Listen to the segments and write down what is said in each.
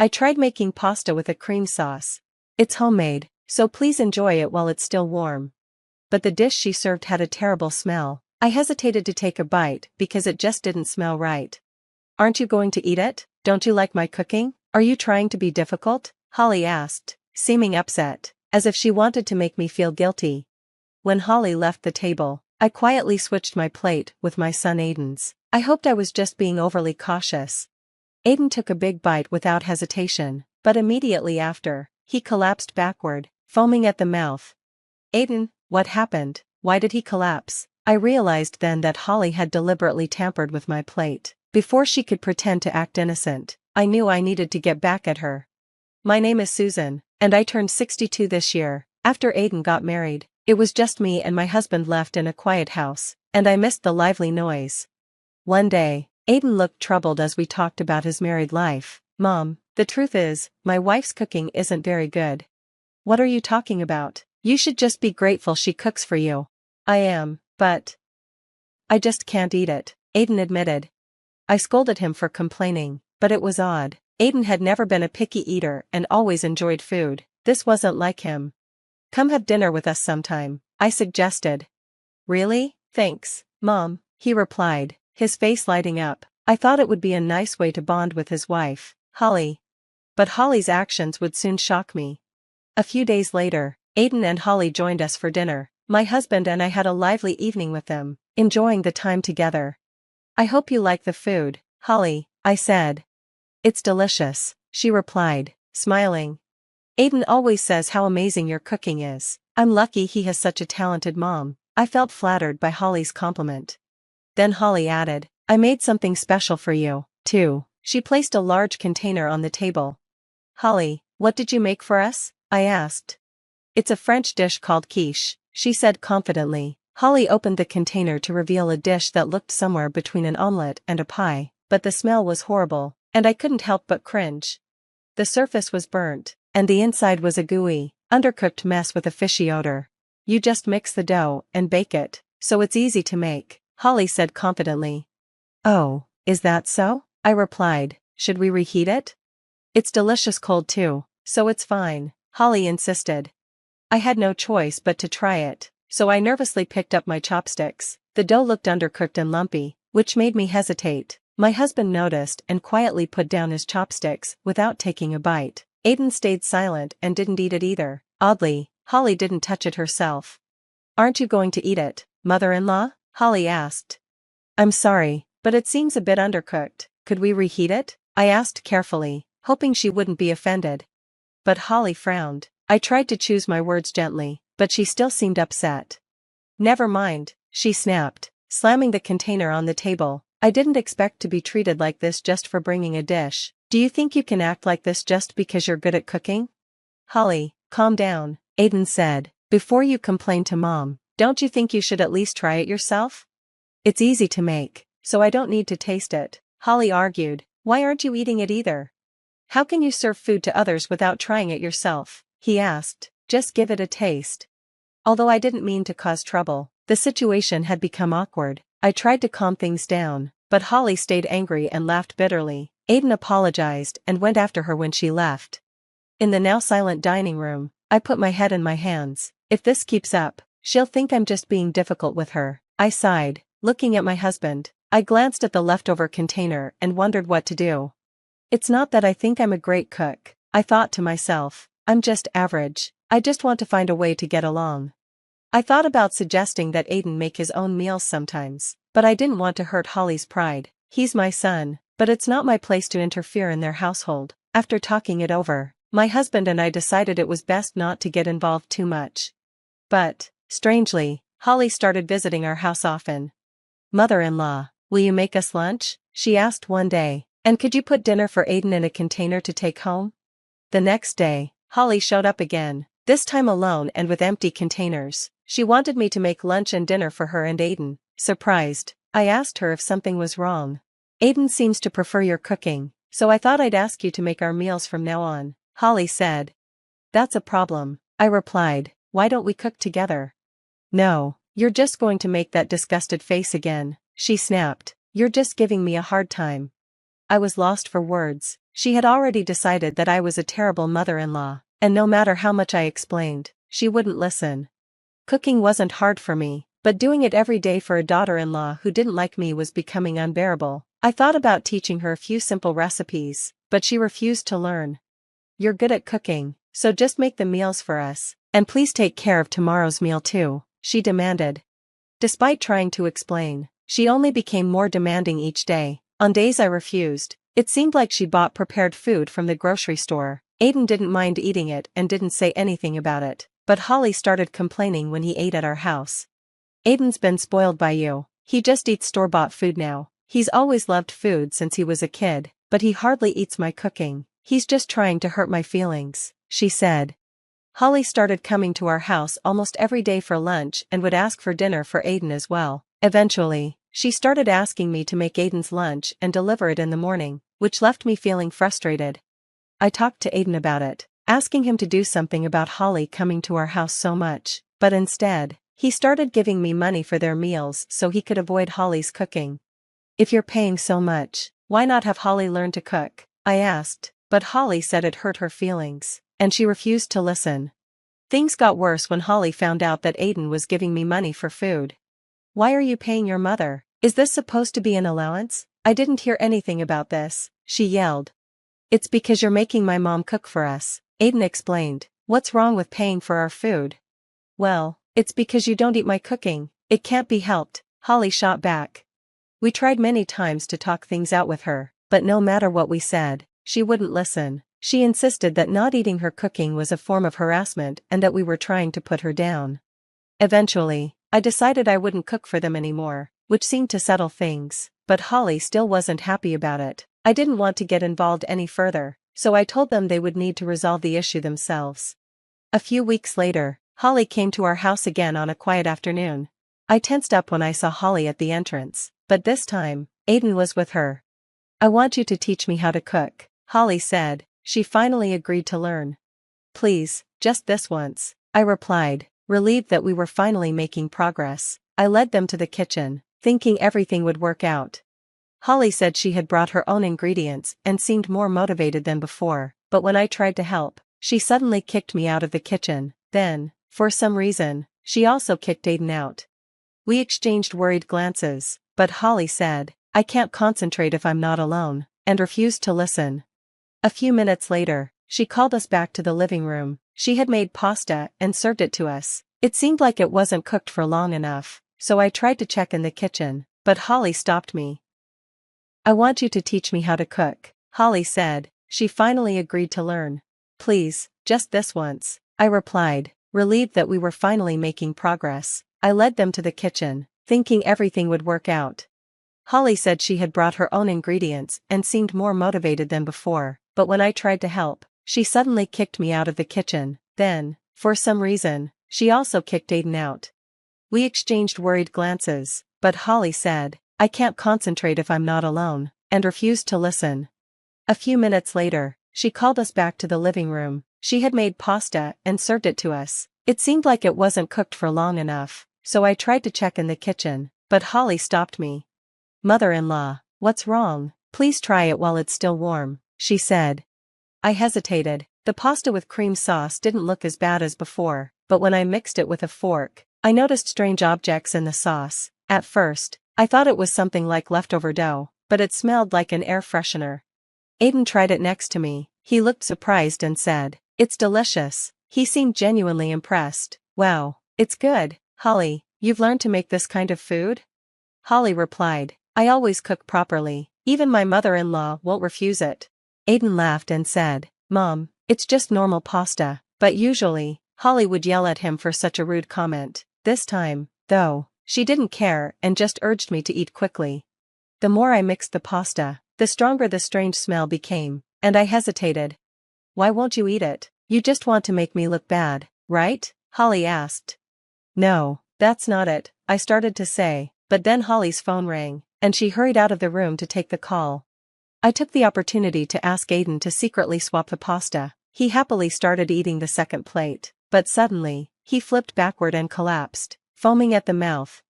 I tried making pasta with a cream sauce. It's homemade, so please enjoy it while it's still warm. But the dish she served had a terrible smell. I hesitated to take a bite because it just didn't smell right. Aren't you going to eat it? Don't you like my cooking? Are you trying to be difficult? Holly asked, seeming upset, as if she wanted to make me feel guilty. When Holly left the table, I quietly switched my plate with my son Aiden's. I hoped I was just being overly cautious. Aiden took a big bite without hesitation, but immediately after, he collapsed backward, foaming at the mouth. Aiden, what happened? Why did he collapse? I realized then that Holly had deliberately tampered with my plate. Before she could pretend to act innocent, I knew I needed to get back at her. My name is Susan, and I turned 62 this year. After Aiden got married, it was just me and my husband left in a quiet house, and I missed the lively noise. One day, Aiden looked troubled as we talked about his married life. Mom, the truth is, my wife's cooking isn't very good. What are you talking about? You should just be grateful she cooks for you. I am, but I just can't eat it, Aiden admitted. I scolded him for complaining, but it was odd. Aiden had never been a picky eater and always enjoyed food. This wasn't like him. Come have dinner with us sometime, I suggested. Really? Thanks, Mom, he replied, his face lighting up. I thought it would be a nice way to bond with his wife, Holly. But Holly's actions would soon shock me. A few days later, Aiden and Holly joined us for dinner. My husband and I had a lively evening with them, enjoying the time together. I hope you like the food, Holly, I said. It's delicious, she replied, smiling. Aiden always says how amazing your cooking is. I'm lucky he has such a talented mom. I felt flattered by Holly's compliment. Then Holly added, I made something special for you, too. She placed a large container on the table. Holly, what did you make for us? I asked. It's a French dish called quiche, she said confidently. Holly opened the container to reveal a dish that looked somewhere between an omelette and a pie, but the smell was horrible, and I couldn't help but cringe. The surface was burnt, and the inside was a gooey, undercooked mess with a fishy odor. You just mix the dough and bake it, so it's easy to make, Holly said confidently. Oh, is that so? I replied. Should we reheat it? It's delicious cold too, so it's fine, Holly insisted. I had no choice but to try it, so I nervously picked up my chopsticks. The dough looked undercooked and lumpy, which made me hesitate. My husband noticed and quietly put down his chopsticks without taking a bite. Aiden stayed silent and didn't eat it either. Oddly, Holly didn't touch it herself. Aren't you going to eat it, mother-in-law? Holly asked. I'm sorry, but it seems a bit undercooked. Could we reheat it? I asked carefully, hoping she wouldn't be offended. But Holly frowned. I tried to choose my words gently, but she still seemed upset. Never mind, she snapped, slamming the container on the table. I didn't expect to be treated like this just for bringing a dish. Do you think you can act like this just because you're good at cooking? Holly, calm down, Aiden said. Before you complain to Mom, don't you think you should at least try it yourself? It's easy to make, so I don't need to taste it, Holly argued. Why aren't you eating it either? How can you serve food to others without trying it yourself? He asked. Just give it a taste. Although I didn't mean to cause trouble, the situation had become awkward. I tried to calm things down, but Holly stayed angry and laughed bitterly. Aiden apologized and went after her when she left. In the now silent dining room, I put my head in my hands. If this keeps up, she'll think I'm just being difficult with her, I sighed, looking at my husband. I glanced at the leftover container and wondered what to do. It's not that I think I'm a great cook, I thought to myself. I'm just average. I just want to find a way to get along. I thought about suggesting that Aiden make his own meals sometimes, but I didn't want to hurt Holly's pride. He's my son, but it's not my place to interfere in their household. After talking it over, my husband and I decided it was best not to get involved too much. But, strangely, Holly started visiting our house often. Mother-in-law, will you make us lunch? She asked one day. And could you put dinner for Aiden in a container to take home? The next day, Holly showed up again, this time alone and with empty containers. She wanted me to make lunch and dinner for her and Aiden. Surprised, I asked her if something was wrong. Aiden seems to prefer your cooking, so I thought I'd ask you to make our meals from now on, Holly said. That's a problem, I replied. Why don't we cook together? No, you're just going to make that disgusted face again, she snapped. You're just giving me a hard time. I was lost for words. She had already decided that I was a terrible mother-in-law, and no matter how much I explained, she wouldn't listen. Cooking wasn't hard for me, but doing it every day for a daughter-in-law who didn't like me was becoming unbearable. I thought about teaching her a few simple recipes, but she refused to learn. "You're good at cooking, so just make the meals for us, and please take care of tomorrow's meal too," she demanded. Despite trying to explain, she only became more demanding each day. On days I refused, it seemed like she bought prepared food from the grocery store. Aiden didn't mind eating it and didn't say anything about it, but Holly started complaining when he ate at our house. "Aiden's been spoiled by you. He just eats store-bought food now. He's always loved food since he was a kid, but he hardly eats my cooking. He's just trying to hurt my feelings," she said. Holly started coming to our house almost every day for lunch and would ask for dinner for Aiden as well. Eventually, she started asking me to make Aiden's lunch and deliver it in the morning, which left me feeling frustrated. I talked to Aiden about it, asking him to do something about Holly coming to our house so much, but instead, he started giving me money for their meals so he could avoid Holly's cooking. "If you're paying so much, why not have Holly learn to cook?" I asked, but Holly said it hurt her feelings, and she refused to listen. Things got worse when Holly found out that Aiden was giving me money for food. "Why are you paying your mother? Is this supposed to be an allowance? I didn't hear anything about this," she yelled. "It's because you're making my mom cook for us," Aiden explained. "What's wrong with paying for our food?" "Well, it's because you don't eat my cooking. It can't be helped," Holly shot back. We tried many times to talk things out with her, but no matter what we said, she wouldn't listen. She insisted that not eating her cooking was a form of harassment and that we were trying to put her down. Eventually, I decided I wouldn't cook for them anymore, which seemed to settle things, but Holly still wasn't happy about it. I didn't want to get involved any further, so I told them they would need to resolve the issue themselves. A few weeks later, Holly came to our house again on a quiet afternoon. I tensed up when I saw Holly at the entrance, but this time, Aiden was with her. "I want you to teach me how to cook," Holly said. She finally agreed to learn. "Please, just this once," I replied, relieved that we were finally making progress. I led them to the kitchen, thinking everything would work out. Holly said she had brought her own ingredients and seemed more motivated than before, but when I tried to help, she suddenly kicked me out of the kitchen. Then, for some reason, she also kicked Aiden out. We exchanged worried glances, but Holly said, "I can't concentrate if I'm not alone," and refused to listen. A few minutes later, she called us back to the living room. She had made pasta and served it to us. It seemed like it wasn't cooked for long enough, so I tried to check in the kitchen, but Holly stopped me. "I want you to teach me how to cook," Holly said. She finally agreed to learn. "Please, just this once," I replied, relieved that we were finally making progress. I led them to the kitchen, thinking everything would work out. Holly said she had brought her own ingredients and seemed more motivated than before, but when I tried to help, she suddenly kicked me out of the kitchen. Then, for some reason, she also kicked Aiden out. We exchanged worried glances, but Holly said, "I can't concentrate if I'm not alone," and refused to listen. A few minutes later, she called us back to the living room. She had made pasta and served it to us. It seemed like it wasn't cooked for long enough, so I tried to check in the kitchen, but Holly stopped me. "Mother-in-law, what's wrong? Please try it while it's still warm," she said. I hesitated. The pasta with cream sauce didn't look as bad as before, but when I mixed it with a fork, I noticed strange objects in the sauce. At first, I thought it was something like leftover dough, but it smelled like an air freshener. Aiden tried it next to me. He looked surprised and said, "It's delicious." He seemed genuinely impressed. "Wow, it's good, Holly. You've learned to make this kind of food?" Holly replied, "I always cook properly. Even my mother-in-law won't refuse it." Aiden laughed and said, "Mom, it's just normal pasta," but usually, Holly would yell at him for such a rude comment. This time, though, she didn't care and just urged me to eat quickly. The more I mixed the pasta, the stronger the strange smell became, and I hesitated. "Why won't you eat it? You just want to make me look bad, right?" Holly asked. "No, that's not it," I started to say, but then Holly's phone rang, and she hurried out of the room to take the call. I took the opportunity to ask Aiden to secretly swap the pasta. He happily started eating the second plate, but suddenly, he flipped backward and collapsed, foaming at the mouth.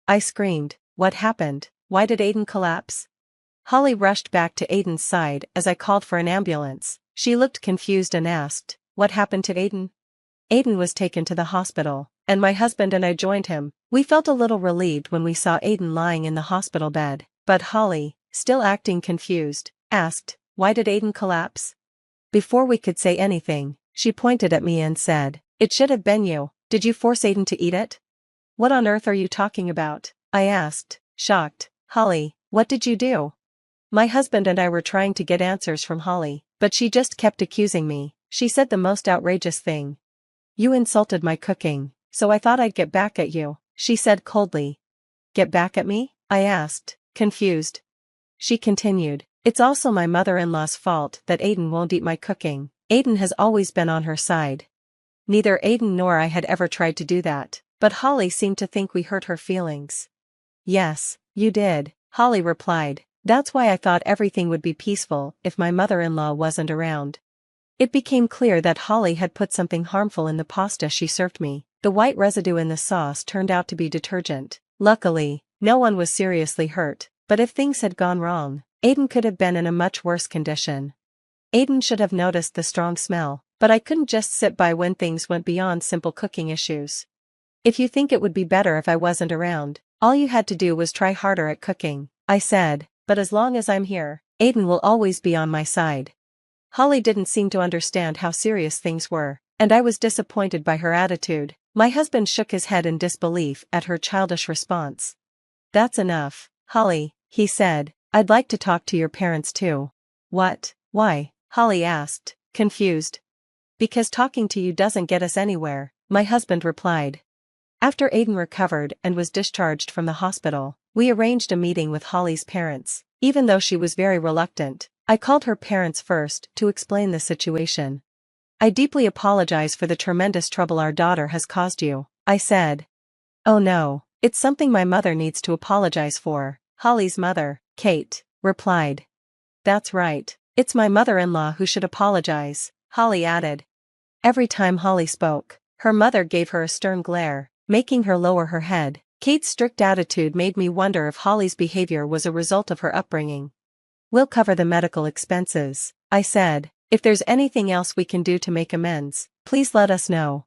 I screamed, "What happened? Why did Aiden collapse?" Holly rushed back to Aiden's side as I called for an ambulance. She looked confused and asked, "What happened to Aiden?" Aiden was taken to the hospital, and my husband and I joined him. We felt a little relieved when we saw Aiden lying in the hospital bed, but Holly, still acting confused, asked, "Why did Aiden collapse?" Before we could say anything, she pointed at me and said, "It should have been you. Did you force Aiden to eat it?" "What on earth are you talking about?" I asked, shocked. "Holly, what did you do?" My husband and I were trying to get answers from Holly, but she just kept accusing me. She said the most outrageous thing. "You insulted my cooking, so I thought I'd get back at you," she said coldly. "Get back at me?" I asked, confused. She continued, "It's also my mother-in-law's fault that Aiden won't eat my cooking. Aiden has always been on her side." Neither Aiden nor I had ever tried to do that, but Holly seemed to think we hurt her feelings. "Yes, you did," Holly replied. "That's why I thought everything would be peaceful if my mother-in-law wasn't around." It became clear that Holly had put something harmful in the pasta she served me. The white residue in the sauce turned out to be detergent. Luckily, no one was seriously hurt, but if things had gone wrong, Aiden could have been in a much worse condition. Aiden should have noticed the strong smell, but I couldn't just sit by when things went beyond simple cooking issues. "If you think it would be better if I wasn't around, all you had to do was try harder at cooking," I said, "but as long as I'm here, Aiden will always be on my side." Holly didn't seem to understand how serious things were, and I was disappointed by her attitude. My husband shook his head in disbelief at her childish response. "That's enough, Holly," he said. "I'd like to talk to your parents too." "What? Why?" Holly asked, confused. "Because talking to you doesn't get us anywhere," my husband replied. After Aiden recovered and was discharged from the hospital, we arranged a meeting with Holly's parents. Even though she was very reluctant, I called her parents first to explain the situation. "I deeply apologize for the tremendous trouble our daughter has caused you," I said. "Oh no, it's something my mother needs to apologize for," Holly's mother, Kate, replied. "That's right, it's my mother-in-law who should apologize," Holly added. Every time Holly spoke, her mother gave her a stern glare, making her lower her head. Kate's strict attitude made me wonder if Holly's behavior was a result of her upbringing. "We'll cover the medical expenses," I said. "If there's anything else we can do to make amends, please let us know."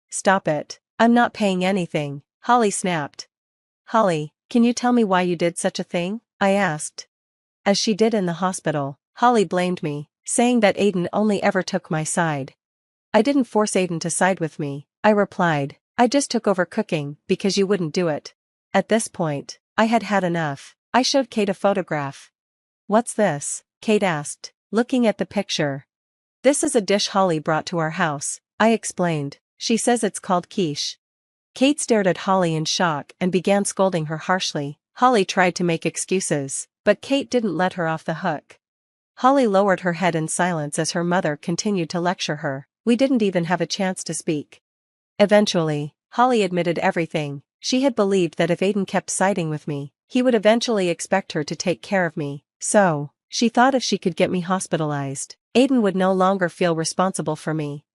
"Stop it, I'm not paying anything," Holly snapped. "Holly, can you tell me why you did such a thing?" I asked. As she did in the hospital, Holly blamed me, saying that Aiden only ever took my side. "I didn't force Aiden to side with me," I replied. "I just took over cooking because you wouldn't do it." At this point, I had had enough. I showed Kate a photograph. "What's this?" Kate asked, looking at the picture. "This is a dish Holly brought to our house," I explained. "She says it's called quiche." Kate stared at Holly in shock and began scolding her harshly. Holly tried to make excuses, but Kate didn't let her off the hook. Holly lowered her head in silence as her mother continued to lecture her. We didn't even have a chance to speak. Eventually, Holly admitted everything. She had believed that if Aiden kept siding with me, he would eventually expect her to take care of me. So, she thought if she could get me hospitalized, Aiden would no longer feel responsible for me.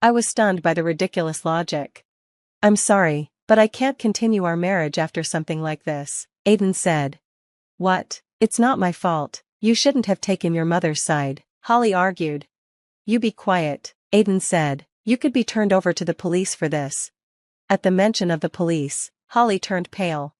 I was stunned by the ridiculous logic. "I'm sorry, but I can't continue our marriage after something like this," Aiden said. "What? It's not my fault. You shouldn't have taken your mother's side," Holly argued. "You be quiet," Aiden said. "You could be turned over to the police for this." At the mention of the police, Holly turned pale.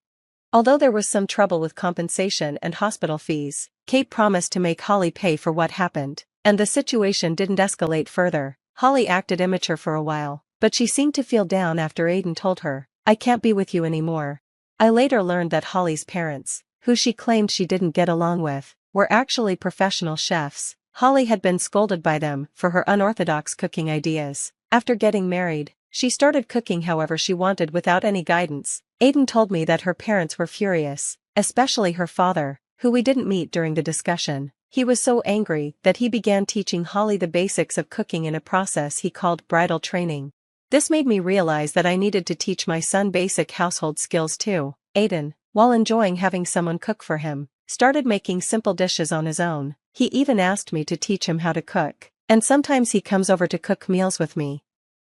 Although there was some trouble with compensation and hospital fees, Kate promised to make Holly pay for what happened, and the situation didn't escalate further. Holly acted immature for a while, but she seemed to feel down after Aiden told her, "I can't be with you anymore." I later learned that Holly's parents, who she claimed she didn't get along with, were actually professional chefs. Holly had been scolded by them for her unorthodox cooking ideas. After getting married, she started cooking however she wanted without any guidance. Aiden told me that her parents were furious, especially her father, who we didn't meet during the discussion. He was so angry that he began teaching Holly the basics of cooking in a process he called bridal training. This made me realize that I needed to teach my son basic household skills too. Aiden, while enjoying having someone cook for him, started making simple dishes on his own. He even asked me to teach him how to cook, and sometimes he comes over to cook meals with me.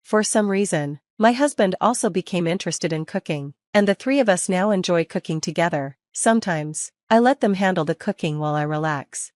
For some reason, my husband also became interested in cooking, and the three of us now enjoy cooking together. Sometimes, I let them handle the cooking while I relax.